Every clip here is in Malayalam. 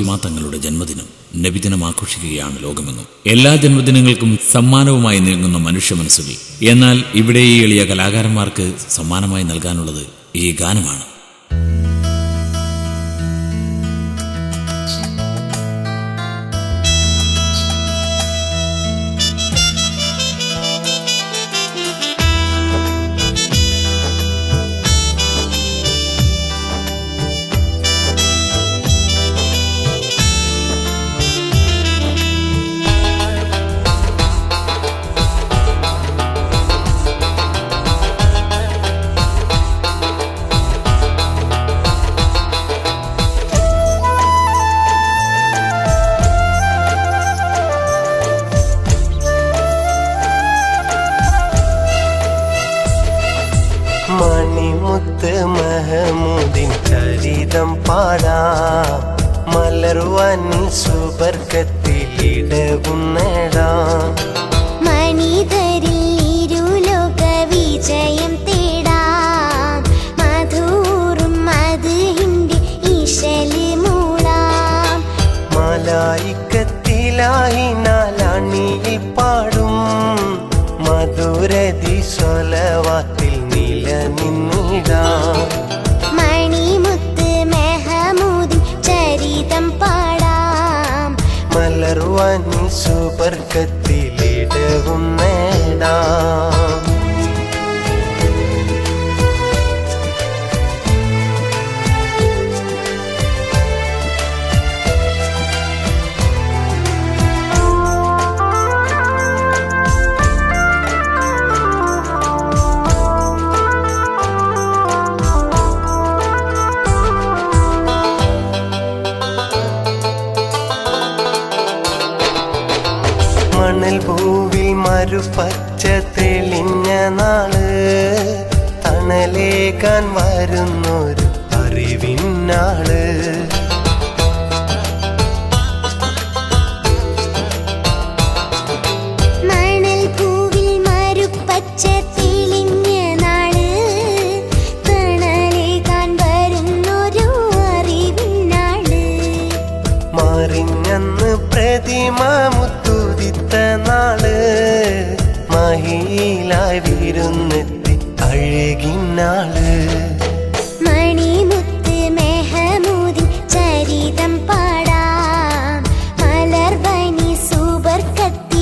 ഫാത്തിമ തങ്ങളുടെ ജന്മദിനം നബിദിനം ആഘോഷിക്കുകയാണ് ലോകമെങ്ങും. എല്ലാ ജന്മദിനങ്ങൾക്കും സമ്മാനവുമായി നീങ്ങുന്ന മനുഷ്യ മനസ്സുകൾ. എന്നാൽ ഇവിടെ ഈ എളിയ കലാകാരന്മാർക്ക് സമ്മാനമായി നൽകാനുള്ളത് ഈ ഗാനമാണ്. മണിമുത്ത് മഹമൂദിൻ ചരിതം പാടാം, മലർവാനിൽ സുബർക്കത്തിലിടവും നേടാം. മണിതരിൽ ഇരുലോക വിജയം തേടാം, മധുറും മദ്ഹിന്റെ ഇശല് മൂളാം. മലായിക്കത്തിലായി നാലാണിയിൽ പാടും, മധുരതി സ്വലവാത്തിൽ നിലനിന്നിടാം. മണിമുത്ത് മെഹമൂദിൻ ചരിതം പാടാം, മലർവാനിൽ സുബർക്കത്തിലിടവും നേടാം. മണൽ ഭൂവിൽ മരുപ്പച്ച തെളിഞ്ഞ നാള്, തണലേകാൻ വരുന്നൊരു അറിവിനാള്. മണൽ പൂവിൽ മരുപ്പച്ച തെളിഞ്ഞ നാള്, തണലേകാൻ വരുന്നൊരു അറിവിനാള്. മറിഞ്ഞന്ന് പ്രതിമ മുത്തുതിത്ത നാള്, മഹിയിലായി വിരുന്നെത്തി അഴകിനാള്. മണിമുത്ത് മെഹമൂദിൻ ചരിതം പാടാം, മലർവനി സുബർക്കത്തിലിടവും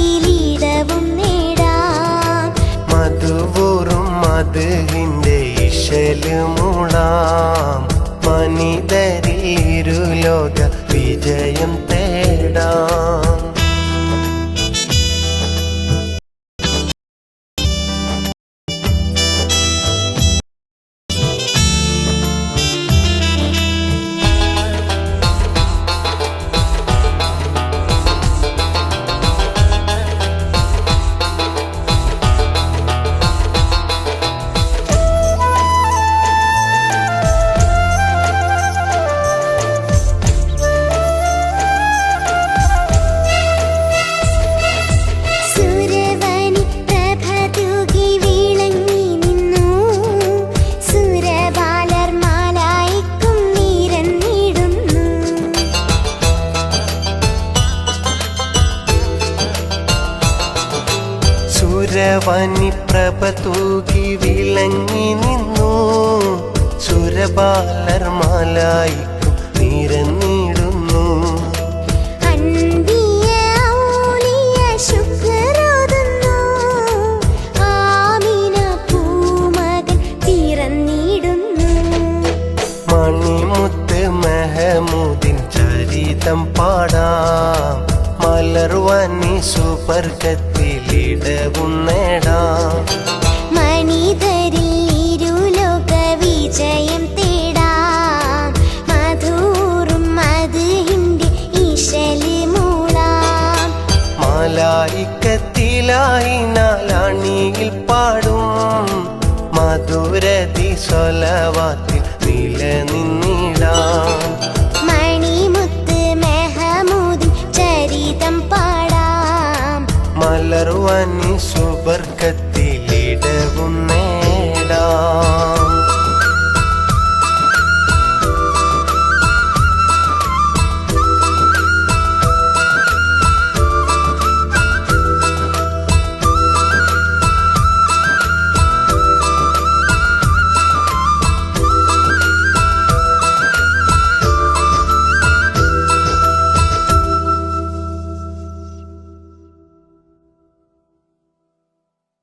നേടാം. മധുവൂറും മധുവിന്റെ ഇശല് മൂളാം, മനിതരിൽ ഇരുലോക വിജയം തേടാം. സുരവനി പ്രഭ തൂകി വിളങ്ങി നിന്നു, സുരബാലർ മാലായിക്കും നിരന്നിടുന്നു. സുരവനി പ്രഭ തൂകി വിളങ്ങി നിന്നു, സുരബാലർ മാലായിക്കും നിരന്നിടുന്നു. അൻപിയ ഔലിയ ശുക്രോതുന്നു, ആമിന പൂമകൻ പിറന്നിടുന്നു. മണിമുത്ത് മഹമൂദിൻ ചരിതം പാടാം, മലർവാനി സുബർക്കത്തിലിടവും നേടാം. മണിതരിൽ ഇരുലോക വിജയം തേടാം, മധുറും മദ്ഹിന്റെ ഇശല് മൂളാം. മലായിക്കത്തിലായി നാലാണിയിൽ പാടും, മധുരതി സ്വലവാത്തിൽ നിലനിന്നിടാം. മണിമുത്ത് മെഹമൂദിൻ ചരിതം പാടാം, മലർവാനി